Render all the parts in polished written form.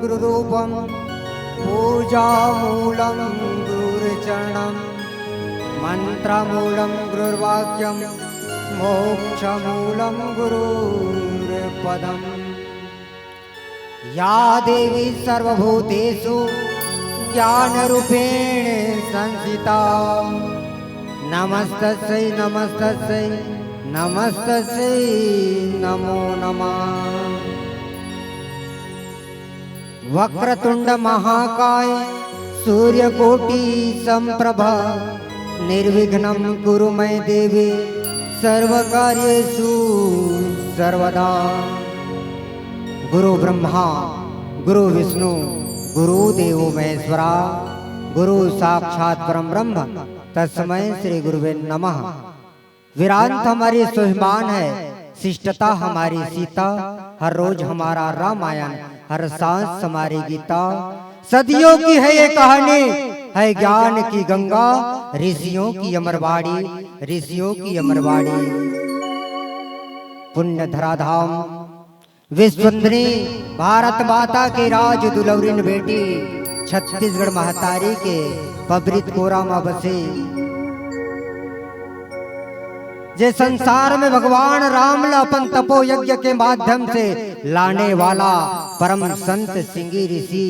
गुरुरूपं पूजामूलं गुरुचरणं मन्त्रमूलं गुरुर्वाक्यं मोक्षमूलं गुरुर्पदम्। या देवी सर्वभूतेषु ज्ञानरूपेण संस्थिता नमस्तस्यै नमस्तस्यै नमस्तस्यै नमो नमः। वक्रतुंड महाकाय सूर्यकोटि संप्रभा निर्विघ्नं कुरु मे देवी सर्वकार्येषु सर्वदा। गुरु ब्रह्मा गुरु विष्णु गुरुदेव महेश्वरा गुरु साक्षात परम ब्रह्म तस्मै श्री गुरुवे नमः। विरांत हमारी स्वाभिमान है, शिष्टता हमारी सीता, हर रोज हमारा रामायण, हर सांस हमारी गीता। सदियों की है ये कहानी, है ज्ञान की गंगा, ऋषियों की अमरवाड़ी, ऋषियों की अमरवाड़ी। पुण्य धराधाम विश्वंदनी भारत माता के राज दुलौरिन बेटी छत्तीसगढ़ महतारी के पबरित कोरा में बसे। जे संसार में भगवान राम अपन तपो यज्ञ के माध्यम से लाने वाला परम संत सिंगी ऋषि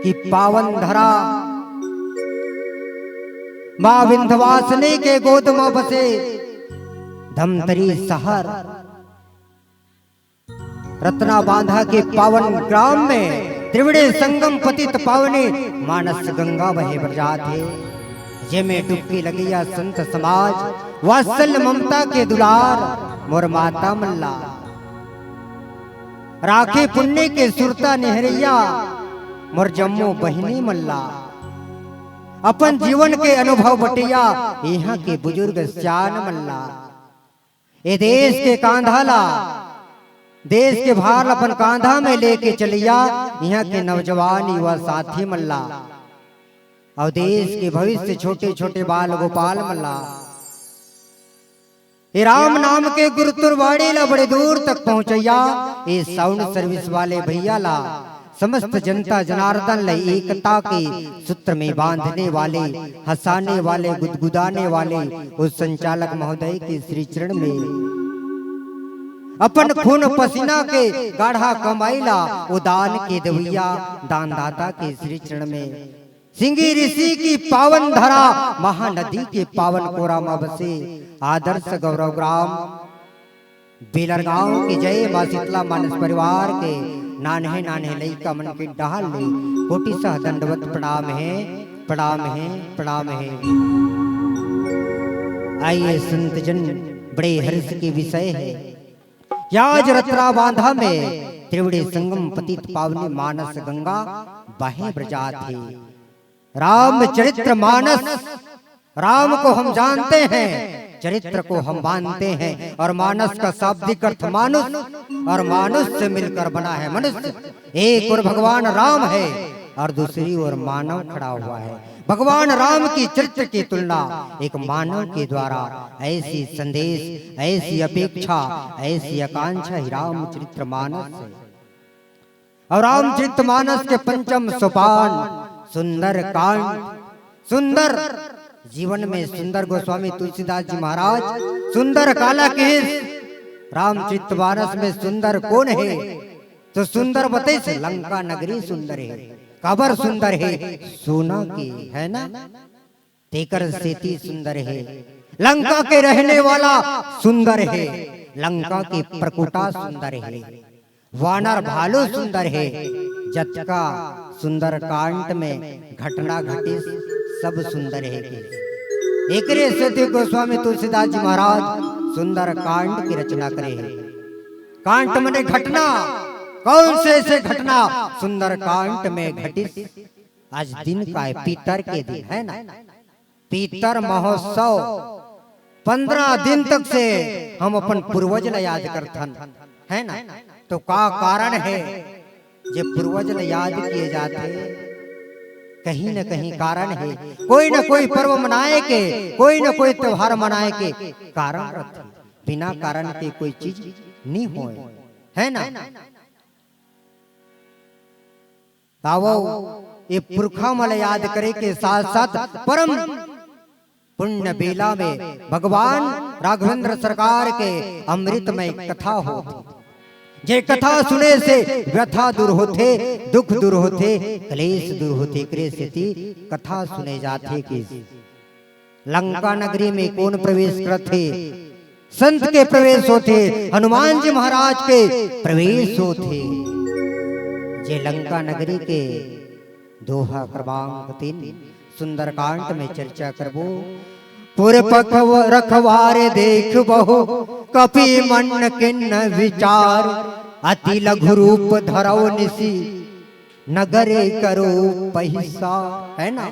की पावन धरा मां विंध्यवासिनी के गोद में बसे धमतरी शहर रत्ना बांधा के पावन ग्राम में त्रिवेणी संगम पतित पावनी मानस गंगा बहे बरजात है। जेमे डुबकी लगिया संत समाज वात्सल्य ममता के दुलार मोर माता मल्ला राखे पुण्य के सुरता नेहरिया मोर जम्मू बहिनी मल्ला। अपन जीवन के अनुभव बटिया यहाँ के बुजुर्ग श्यान मल्ला। ए देश के कांधाला देश के भार अपन कांधा में लेके चलिया यहाँ के नौजवान युवा साथी मल्ला और देश के भविष्य छोटे छोटे बाल गोपाल मल्ला। ये राम नाम के गुरुतुरवाड़ी ला बड़े दूर तक पहुंचैया। ये साउंड सर्विस वाले भैया ला समस्त जनता जनार्दन ला एकता के सूत्र में बांधने वाले, हंसाने वाले, गुदगुदाने वाले उस संचालक महोदय के श्री चरण में अपन खून पसीना के गाढ़ा कमाईला उदान के दवैया दानदाता के श्री चरण में सिंगी ऋषि की पावन धरा महानदी के पावन कोरा में बसे आदर्श गौरव ग्राम बेलर गांव की जय मां शीतला मानस परिवार के नान्हे नान्हे लइका मन के डहाल ले कोटि सह दंडवत प्रणाम है, प्रणाम है, प्रणाम है। आइए संत जन बड़े हर्ष के विषय है। याज रत्रा बांधा में त्रिवेणी संगम पतित पावनी मानस गंगा बहे ब्रजात है। राम चरित्र मानस, राम को हम जानते हैं, चरित्र को हम मानते हैं और मानस का शाब्दिक अर्थ मानुष और मानुष से मिलकर बना है मनुष्य। एक और भगवान राम है और दूसरी ओर मानव खड़ा हुआ है। भगवान राम की चरित्र की तुलना एक मानव के द्वारा ऐसी संदेश, ऐसी अपेक्षा, ऐसी आकांक्षा ही रामचरित्र मानस है। और रामचरित्र मानस के पंचम सोपान सुंदर कांड, सुंदर जीवन में सुंदर गोस्वामी तुलसीदास जी महाराज सुंदर काला केस। रामचरितमानस में सुंदर कौन है तो सुंदर बते से लंका नगरी सुंदर है, कबर सुंदर है, सोना की है ना, तेकर सेती सुंदर है, लंका के रहने वाला सुंदर है, लंका की प्रकुटा सुंदर है, वानर भालू सुंदर है, जटका सुंदर कांड में घटना घटी सब सुंदर है। एक सत्य गोस्वामी तुलसीदास जी महाराज सुंदर कांड की रचना करे हैं। कांड मने घटना, कौन से ऐसे घटना सुंदर कांड में घटी। आज दिन का है, पीतर के दिन है ना, पीतर महोत्सव 15 दिन तक से हम अपन पूर्वज ला याद करथन है ना। तो का कारण है जे पूर्वज ला याद किए जाते, कहीं न कहीं कारण है। कोई न कोई पर्व मनाए के, कोई न कोई त्योहार मनाए के कारण रहते, बिना कारण के कोई चीज नहीं होए है ना। तावो ये पुरखा मल याद करे के साथ साथ परम पुण्य बेला में भगवान राघवेंद्र सरकार के अमृतमय कथा होती। जे कथा सुने से व्यथा दूर होते, दुख दूर होते, क्लेश दूर होते। कृष्ण कथा सुने जाते कि लंका नगरी में कौन प्रवेश करते? संत के प्रवेश होते, हनुमान जी महाराज के प्रवेश होते। जे लंका नगरी के दोहा क्रमांक 3 सुंदरकांड में चर्चा करबो। पुर पख रखवारे देख बहु कपि मन किन्न विचार, अति लघु रूप धरौ निसी नगरे करो पहिसा। है ना,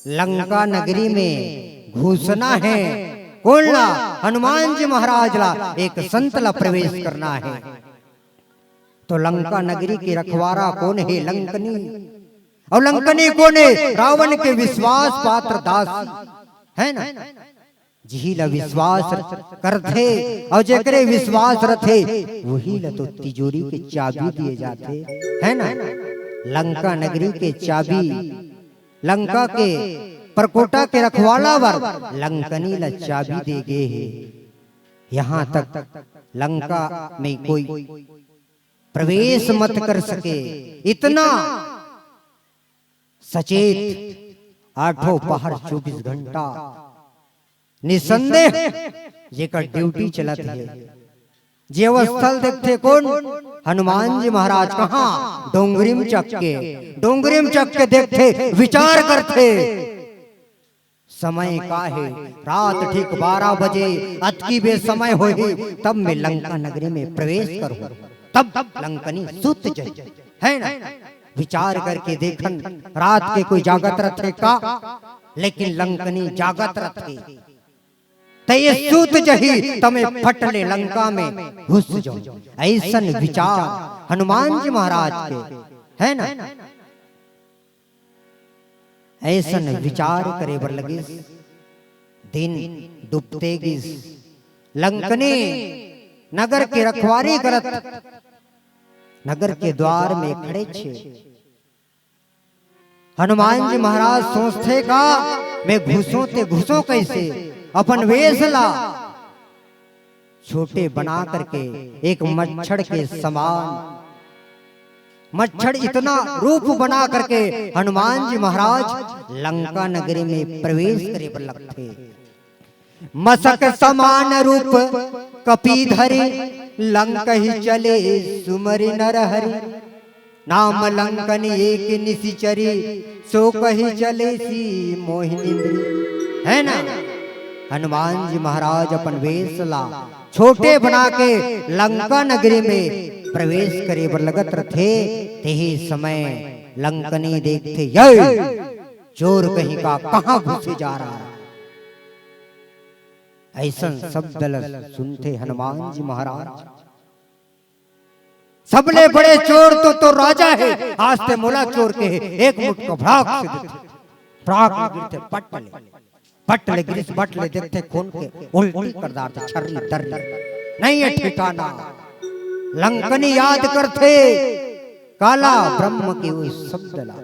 लंका नगरी में घुसना है कौन ला? हनुमान जी महाराज ला एक संत ला प्रवेश करना है। तो लंका नगरी की रखवारा कौन है? लंकनी। और लंकनी कौन है? रावण के विश्वास पात्र दास है ना, जी ला विश्वास करते और जेकरे विश्वास रथे वही ला तो तिजोरी के चाबी दिए जाते। है ना, लंका नगरी के चाबी लंका के परकोटा के रखवाला वर लंकनी ला चाबी दे गए है। यहाँ तक लंका में कोई प्रवेश मत कर सके, इतना सचेत आठों पहर 24 घंटा निसंदेह जेकर ड्यूटी चलत है। जे स्थल देखते कौन? हनुमान जी महाराज। कहाँ? डोंगरीम चक के देखते, विचार करते समय का है। रात ठीक 12 बजे अतकी बे समय हो, तब मैं लंका नगरी में प्रवेश करूँ। तब लंकनी सुत जाए। है ना, विचार करके देखन रात के कोई जागत रथे का? लेकिन लंकनी जागत रथे। तो ये सूत जही तमे फटले लंका में घुस जाओ। ऐसन विचार हनुमान जी महाराज के। है ना, ऐसन विचार करे बर लगे। दिन डूबते गिस लंकनी नगर के रखवारी करत नगर के द्वार में खड़े छे। हनुमान जी महाराज सोचते का मैं घुसो कैसे? अपन वेश ला छोटे बना करके एक मच्छर के समान, मच्छर इतना रूप बना करके हनुमान जी महाराज लंका नगरी में प्रवेश करे पर लगते। मसक समान रूप कपीधरी लंक ही चले सुमरि नरहरि, नाम लंकन एक निशिचरी सो कही चले सी मोहिनी। है ना, हनुमान जी महाराज अपन वेश ला छोटे बना के लंका नगरी में प्रवेश करे बर लगत रथे। तेही समय लंकनी देखते, ये चोर कहीं का कहां घुसे जा रहा है। ऐसा शब्द सुनते हनुमान जी महाराज, सबले बड़े चोर तो राजा है। आज ते मोला चोर के है। एक मुठ को भड़ाक से देते, भड़ाक में गिरते, पटले गिरिस बटले देखते खून के उल्टी कर डालते, छर्री दर्री नहीं है ठिकाना। लंकनी याद करते काला ब्रह्म के वो शब्द ला।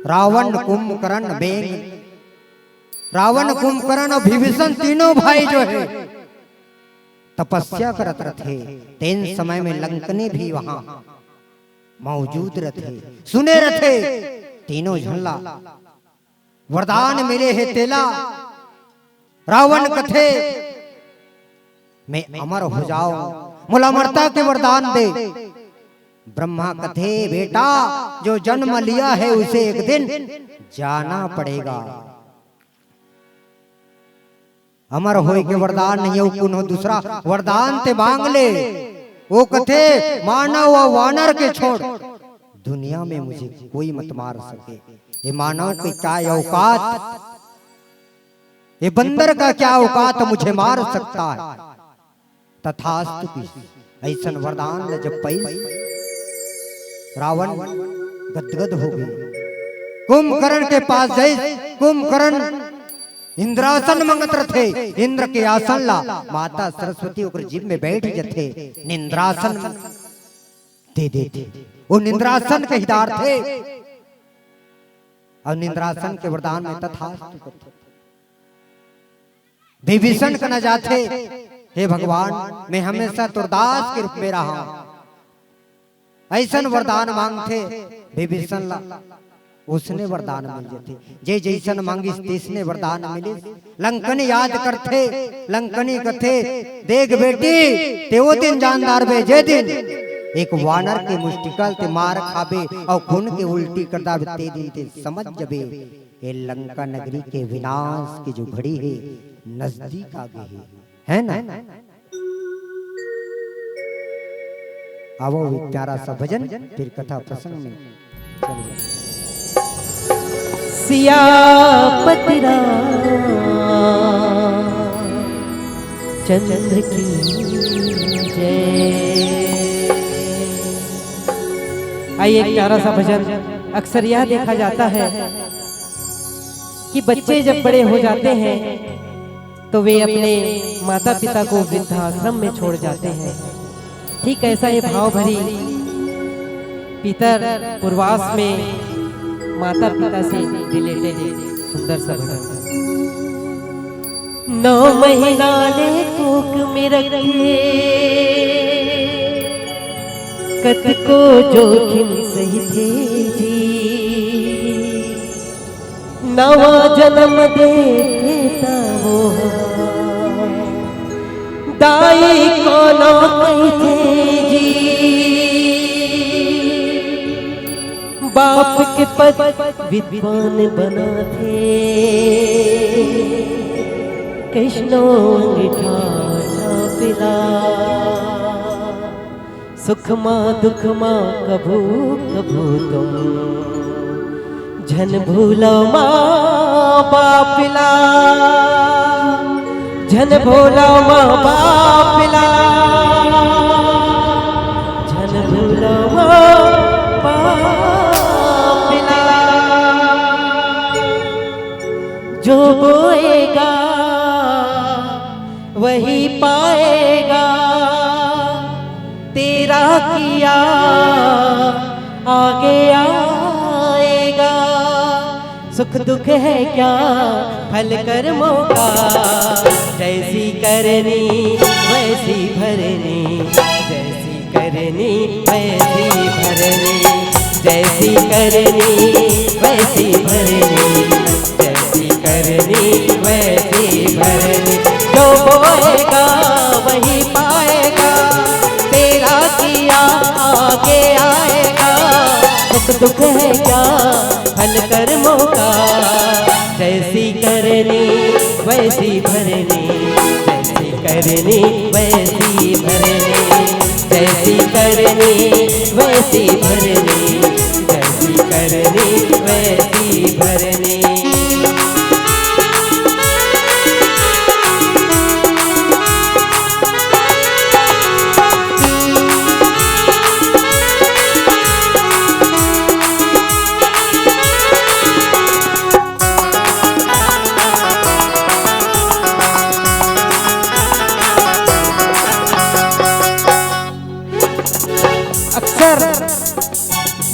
रावण कुंभकर्ण बेंग, रावण कुंभकर्ण और विभीषण तीनों भाई जो है तपस्या करत रहे। तीन समय में लंकनी भी वहां मौजूद रहे, सुने रहे। तीनों झल्ला वरदान मिले है तेला। रावण कथे मैं अमर हो जाऊं, मुला अमरता के वरदान दे। ब्रह्मा कथे बेटा जो जन्म लिया है उसे एक दिन जाना पड़ेगा। अमर होए के वरदान नहीं है, कुनो दूसरा वरदान ते मांग ले। वो कथे मानव व वानर के छोड़ दुनिया में मुझे कोई मत मार सके। ये मानव की क्या औकात, ये बंदर का क्या औकात मुझे मार सकता है। तथास्तु की ऐसा वरदान जब पाई रावण गदगद हो गए। कुंभकर्ण के पास गए। कुंभकर्ण इंद्रासन मंगत रथे। इंद्र के आसन ला माता सरस्वती ओकर जीव में बैठ जथे। निंद्रासन दे देते। वो निंद्रासन के हितधार थे और निंद्रासन के वरदान में तथास्तु करते। विभीषण का न जाते, हे भगवान मैं हमेशा तुरदास के रूप में रहा, ऐसा वरदान मांगते विभीषण ला, उसने वरदान मिल जाते। जे जैसन मांगी तिसने वरदान मिले। लंकनी याद करते, लंकनी कथे देख बेटी तेवो दिन जानदार बे, जे दिन एक वानर के मुष्टिकल ते मार खाबे और खून के उल्टी कर दावे, ते दिन ते समझ जबे ये लंका नगरी के विनाश की जो घड़ी है नजदीक आ गई है ना। आवो एक प्यारा सा भजन, फिर कथा प्रसंग में चलिए। सियापति राम चंद्र की जय। आइए एक प्यारा सा भजन। अक्सर यह देखा जाता है कि बच्चे जब बड़े हो जाते हैं तो वे अपने माता पिता को वृद्धाश्रम में छोड़ जाते हैं। ठीक ऐसा ही भाव भरी पितर पूर्वास में माता पिता से रिलेटेड सुंदर सा भजन। 9 महीना ले कोख में रखे, कत को जोखिम सही थे जी, नवा जन्म देता वो दाई को ना कहते जी, बाप के पद विद्वान बना थे, कृष्णो निठा पिला, सुख माँ दुख माँ कभू कभू तुम, झन भूलो माँ बापिला, झन भूलो माँ बापिला, झन भूलो माँ बापिला। जो बोएगा वही पाएगा, तेरा किया आगे आएगा, सुख दुख है क्या फल कर्मों का, जैसी करनी वैसी भरनी, जैसी करनी वैसी भरनी, जैसी करनी वैसी भरनी, जैसी करनी वैसी भरनी। जो बोएगा वही पाएगा, तेरा किया आगे आएगा, सुख दुख है क्या फल कर्मों का, जैसी करनी वैसी भरनी, जैसी करनी वैसी भरनी, जैसी करनी वैसी भरनी, जैसी करनी वैसी भरनी।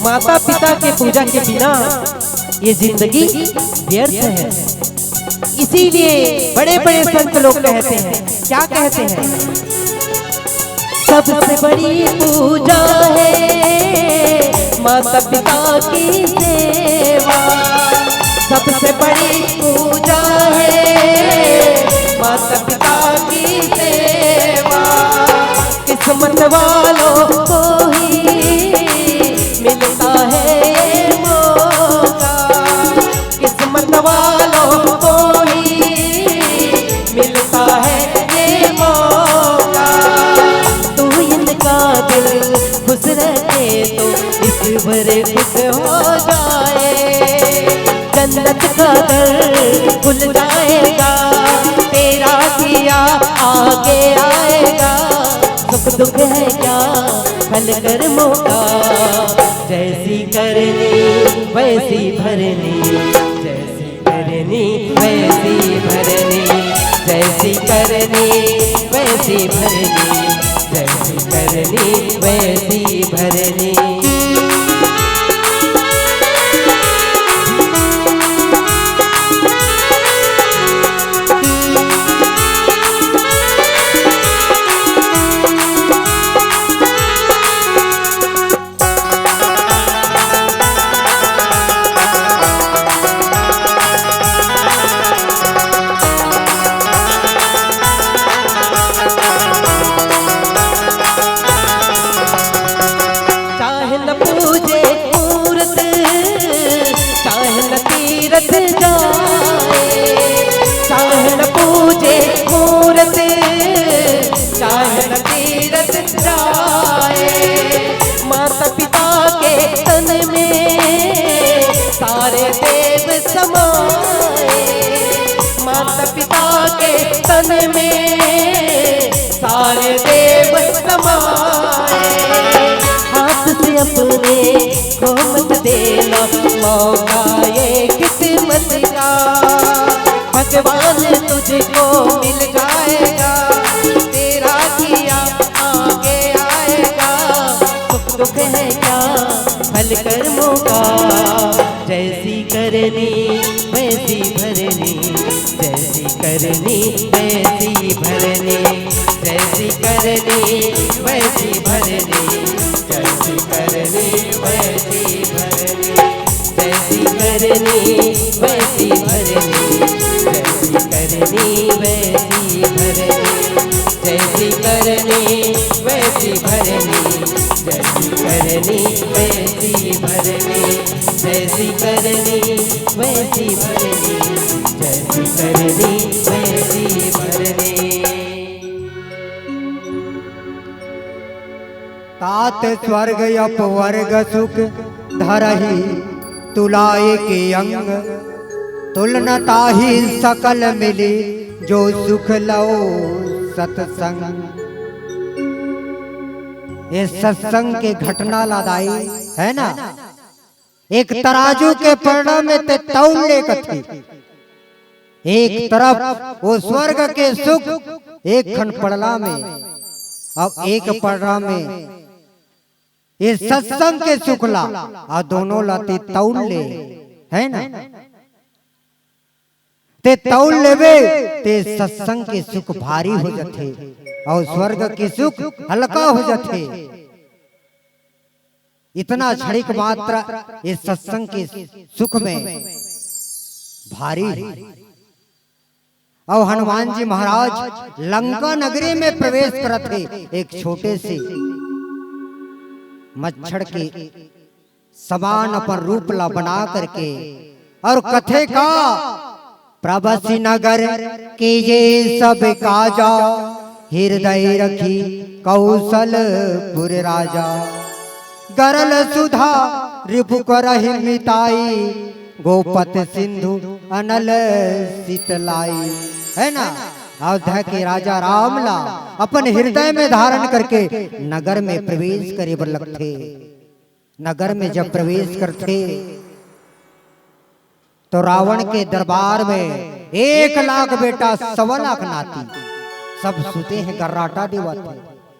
माता पिता के पूजा के बिना ये जिंदगी व्यर्थ है। इसीलिए बड़े बड़े संत लोग कहते हैं, क्या कहते हैं, सबसे बड़ी पूजा है माता पिता की सेवा, सबसे बड़ी पूजा है माता पिता की सेवा, किस्मत वालों को ही मिलता है ये मौका, किस्मत वालों को ही मिलता है ये मौका, तू इनका दिल खुश रखे तो इस भरे खुश हो जाए, जन्नत का दर खुल जाएगा, तेरा किया आगे आएगा, सुख दुख है क्या फल कर्मों का, जैसी करनी वैसी भरनी, जैसी करनी वैसी भरनी, जैसी करनी वैसी भरनी, जैसी करनी वैसी भरनी। माता पिता के तन में सारे देव समाए, माता पिता के तन में सारे देव समाए। हाथ से अपने को मत देना मौका ये किस्मत का, भगवान तुझको मिल जाएगा, तेरा किया आगे आएगा। सुख दुख है क्या फल कर्मों का, जैसी करनी वैसी भरनी, जैसी करनी वैसी भरनी, जैसी करनी वैसी भरनी, जैसी करनी वैसी भरनी, जैसी करनी वैसी भरनी, जैसी करनी वैसी भरनी, जैसी करनी वैसी भरनी, जैसी करनी वैसी भरनी, जैसी करनी वैसी भरनी, जैसी करनी वैसी भरनी। तात स्वर्ग अपवर्ग सुख धरहि तुलाए के अंग, तुलनता ही सकल मिली जो सुख लो सत्संग। ये सत्संग के घटना लादाई है ना, एक तराजू के पलड़ा में ते तौले कथी, एक तरफ वो स्वर्ग के सुख एक खन पड़ला में, अब एक पलड़ा में ये सत्संग के सुख ला, और दोनों लाते तौले है ना। ते तौल लेवे ते सत्संग के सुख भारी हो जाते और स्वर्ग के सुख हल्का हो जाते। इतना क्षणिक मात्रा इस सत्संग के सुख में भारी है। और हनुमान जी महाराज लंका नगरी में प्रवेश करते एक छोटे से मच्छर के समान अपन रूप ला बना करके, और कथे का प्रभसी नगर के ये सब काजा, हृदय रखी कौशलपुर राजा। गरल सुधा रिपु करहि मिताई, गोपत सिंधु अनल शीतलाई, है ना। अयोध्या के राजा रामला अपन हृदय में धारण करके नगर में प्रवेश करे बर लगथे। नगर में जब प्रवेश करते तो रावण के दरबार में 1 लाख बेटा 1.25 लाख नाती सब सुते हैं, गर्राटा दिवाते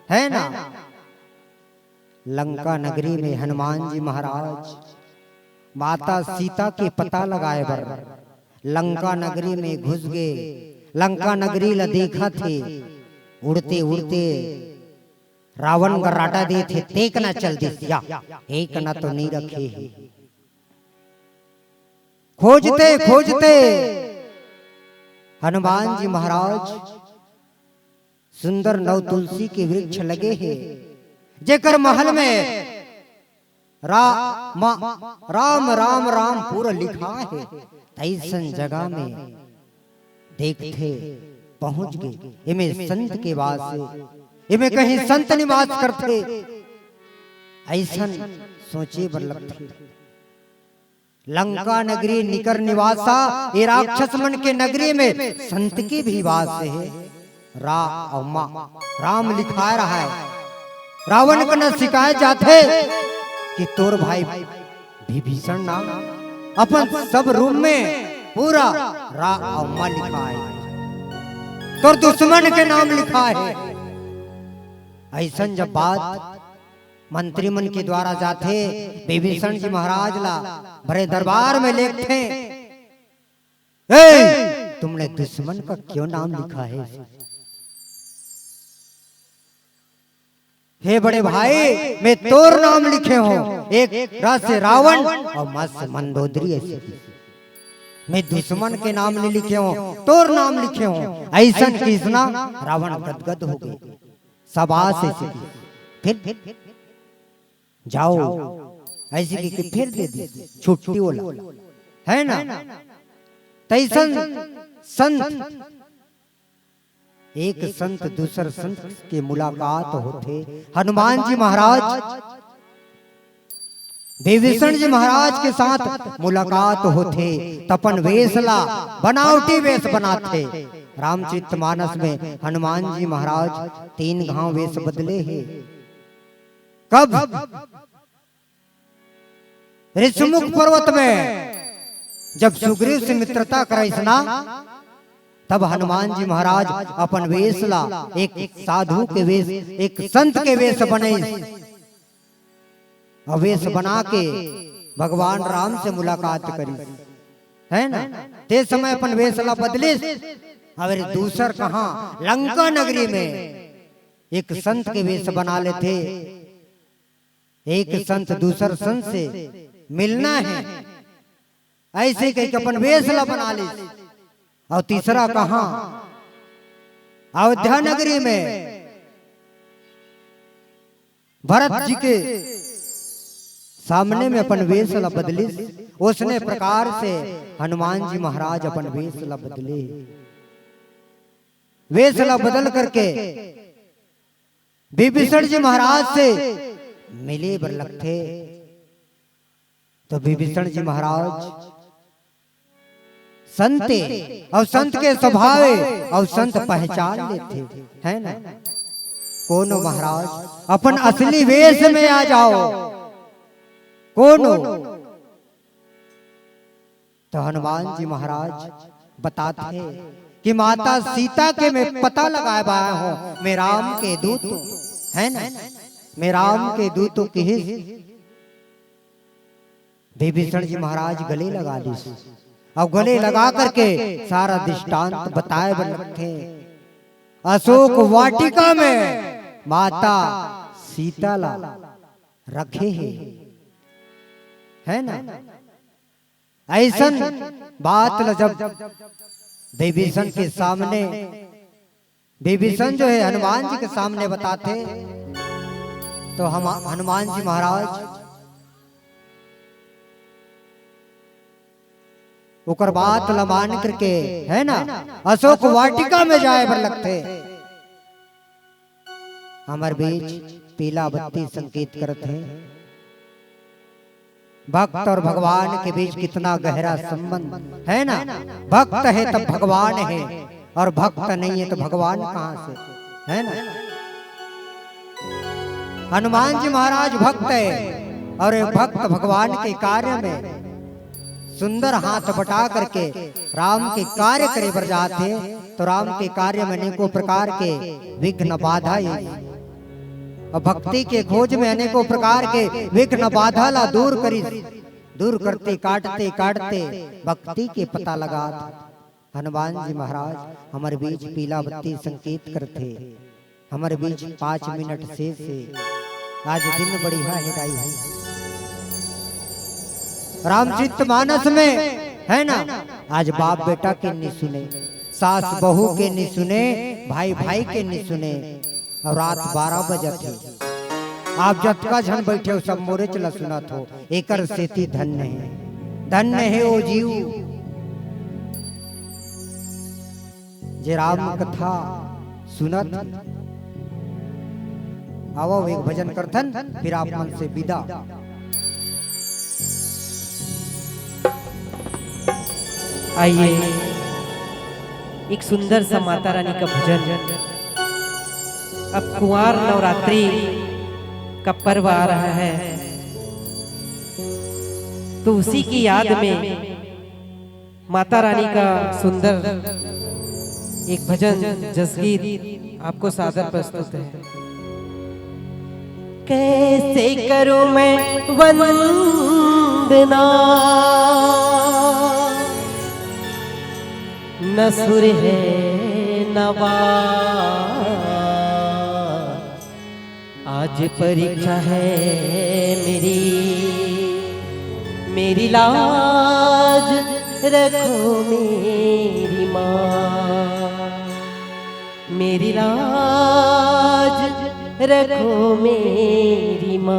है ना। लंका नगरी में हनुमान जी महाराज माता सीता के पता लगाए बर लंका नगरी में घुस गए। लंका नगरी ला देखा थे, उड़ते उड़ते रावण गर्राटा दे थे, तेक ना चल दिया, एक ना तो नहीं रखे है। खोजते खोजते हनुमान जी महाराज सुंदर नव तुलसी के वृक्ष लगे हैं, जेकर महल में राम राम राम राम पूरा लिखा है। ऐसन जगह में देखते पहुंच गए, इमें संत के वास है, इमें कहीं संत निवास करते, ऐसन सोचे बर लगते। लंका नगरी निकर निवासा, ये राक्षस मन के नगरी में संत के भी वास है। राम लिखा रहा है। रावण को न शिकायत जाते कि तोर भाई विभीषण नाम अपन सब रूम में पूरा राम लिखा है, तोर दुश्मन के नाम लिखा है। ऐसा जब बात मंत्री मन के द्वारा जाते विभीषण जी महाराज ला भरे दरबार में लिखते, तुमने दुश्मन का क्यों नाम लिखा है? हे बड़े भाई, मैं तोर नाम लिखे हो, एक रस से रावण और मस मंदोदरी ऐसी। मैं दुश्मन के नाम नहीं लिखे हो, तोर नाम लिखे हो। ऐसा किसना रावण गदगद हो गए। सबास ऐसे फिर जाओ ऐसे की फिर दे दी छुट्टी वाला, है ना? तैसन संत एक संत दूसर संत के मुलाकात होते। हनुमान जी महाराज विभीषण जी महाराज के साथ मुलाकात होते। तपन वेशला बनावटी वेश बनाते। रामचरितमानस में हनुमान जी महाराज 3 घाव वेश बदले हैं। कब? ऋषिमुख पर्वत में जब सुग्रीव से मित्रता कराइसना, तब हनुमान जी महाराज अपन वेश ला एक साधु के वेश, एक संत के वेश बने। वेश बना के भगवान राम से मुलाकात करी, है ना? ते समय अपन वेश ला बदले। और दूसर कहां लंका नगरी में एक संत के वेश बना लेते। एक संत दूसर संत से मिलना है, ऐसे कहीं अपन वेश ला बना ले। और तीसरा कहां अयोध्या नगरी में भरत जी के सामने में अपन वेश ला बदली। उसने प्रकार से हनुमान जी महाराज अपन वेश ला बदले। वेश ला बदल करके विभीषण जी महाराज से मिले बर लगते। तो विभीषण जी महाराज संते और संत के स्वभावे और संत पहचान लेते, है ना? कोनो महाराज अपन असली वेश में आ जाओ, कोनो। तो हनुमान जी महाराज बताते कि माता सीता के मैं पता लगाए पाया हूं, मैं राम के दूत, है ना? मैं राम के दूतों की ही। विभीषण जी महाराज गले लगा दी। अब गले लगा करके सारा दृष्टांत बताए बन रखे। अशोक वाटिका में माता सीता ला रखे है ना? ऐसन बात जब विभीषण के सामने, विभीषण जो है हनुमान जी के सामने बताते, तो हम हनुमान जी महाराज उकर बात लमान करके, है ना, अशोक वाटिका में जाए बर लगते। हमारे बीच पीला बत्ती संकेत करते हैं। भक्त और भगवान के बीच कितना गहरा संबंध है ना? भक्त है तब भगवान है, और भक्त नहीं है तो भगवान कहां से, है ना? हनुमान जी महाराज भक्त है, और भक्त भगवान के कार्य में सुंदर हाथ बटा करके राम के कार्य करे बर जाते। तो राम के कार्य में अनेकों प्रकार के विघ्न बाधा, और भक्ति के खोज में अनेकों प्रकार के विघ्न बाधा ला दूर करी, दूर करते काटते काटते भक्ति के पता लगा। हनुमान जी महाराज हमारे बीच पीला बत्ती संकेत करते। हमारे बीच 5 मिनट से आज दिन बढ़िया हिदाई है। रामचरितमानस में, है ना, आज बाप बेटा के नहीं सुने, सास बहू के नहीं सुने, भाई भाई के नहीं सुने। और रात 12 बजे थे, आप जतका झन बैठे हो सब मोरे चला सुना थो। एकर सेती धन्य है, धन्य है वो जीव जे राम कथा सुनत। आओ एक भजन करथन, फिर आप मन से विदा। आइए एक सुंदर सा माता रानी का भजन। अब कुंवार नवरात्रि का पर्व आ रहा है, तो उसी की याद में माता रानी का सुंदर एक भजन जसगीत आपको सादर प्रस्तुत है। कैसे करूं मैं वंदना, न सुर है नवा। आज परीक्षा है मेरी लाज रखो मेरी माँ, मेरी लाज रखो मेरी माँ।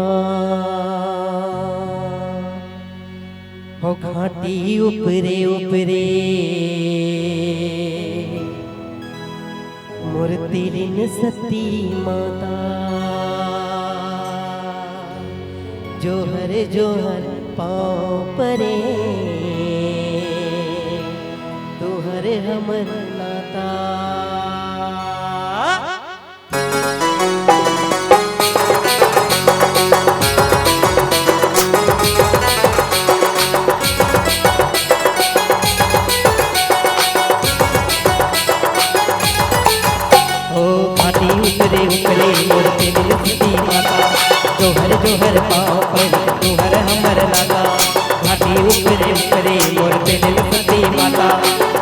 हो घाटी ऊपरे ऊपरे मूर्ति लिन सती माता, जोहर जोहर पाँव परे तुहर हमर नाता। ऊपरे ऊपरे मूर्ति मिलती माता, जोहर जोहर पाँव पर तुहर हमर नाता। घाटी ऊपरे ऊपरे मूर्ति मिलती माता,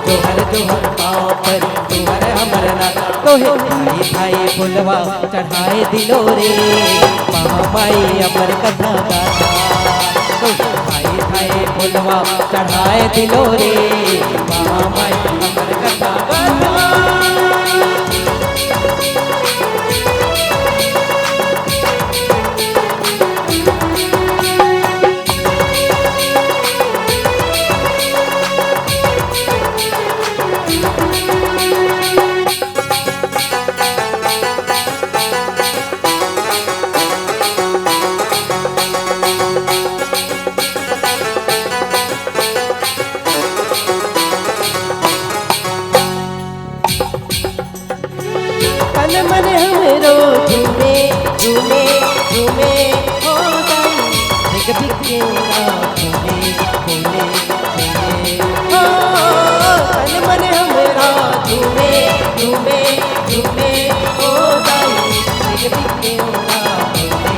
जोहर जोहर पाँव पर तुहर हमर नाता। तोहे थाई थाई फुलवा चढ़ाए दिलो रे, महामाई अमर कथा गाथा। तोहे थाई थाई फुलवा चढ़ाए दिलो रे, महामाई अमर कथा गाथा। मन हमरो झूमे झूमे झूमे हो जाई, एक बिके झूमे झूमे झूमे हो। तन मन हमरा झूमे झूमे झूमे हो जाई, एक बिके झूमे झूमे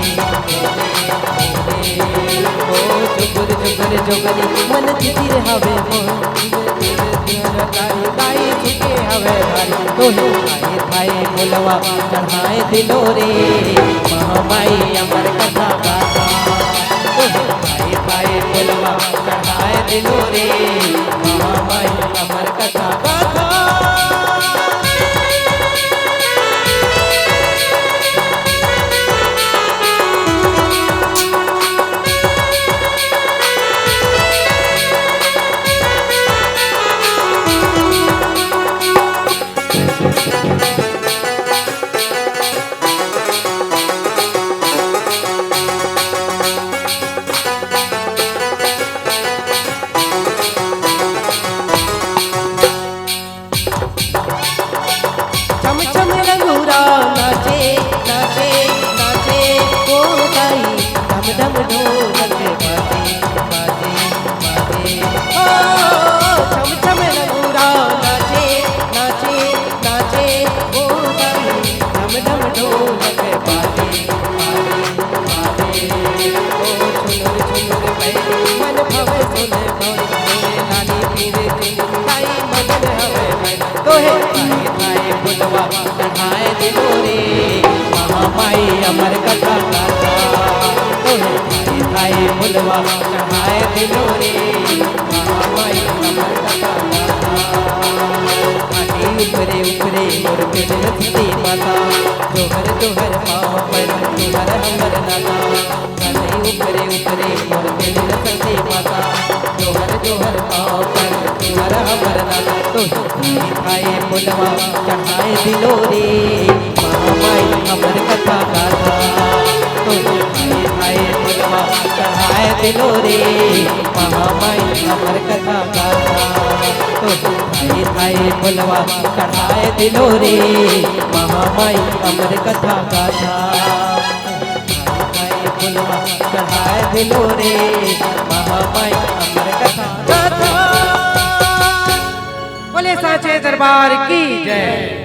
हो। जुगर जुगर जुगरी मन तितिर हवे मोर, गाई चुके हवे भारी। तोहे थाए थाए फुलवा चढ़ाए दिलो रे, महामाई अमर कथा गाथा। तोहे थाए थाए फुलवा चढ़ाए दिलो रे, महामाई अमर कथा गाथा। चम चम रंगूरा नाचे नाचे नाचे हो जाई, धम धम ढोलक बाजे बाजे बाजे ओ। चम चम रंगूरा नाचे नाचे नाचे हो जाई, धम धम ढोलक बाजे बाजे बाजे ओ। झुनुर झुनुर बैठी मन भवे सुन भवे लाली पीरे दिन ताई मदन हवे मैं। तोहे फुलवा चढ़ाए दिलो रे, महामाई अमर कथा गाथा। तोहे थाई थाई फुलवा चढ़ाए दिलो रे, महामाई अमर कथा गाथा। घाटी ऊपरे ऊपरे मूर्ति मिलती माता, जोहर जोहर पाँव पर तुहर हमर नाता। घाटी ऊपरे ऊपरे मूर्ति मिलती माता, जोहर जोहर पाँव पर तुहर हमर नाता। तोहे थाई फुलवा चढ़ाए दिलो रे, महामाई अमर कथा गाथा। तोहे थाए थाए फुलवा चढ़ाए दिलो रे, महामाई अमर कथा गाथा। तोहे थाए थाए फुलवा चढ़ाए दिलो रे, महामाई अमर कथा गाथा। थाए फुलवा चढ़ाए दिलो रे, महामाई अमर कथा गाथा। बोले साचे दरबार की जय।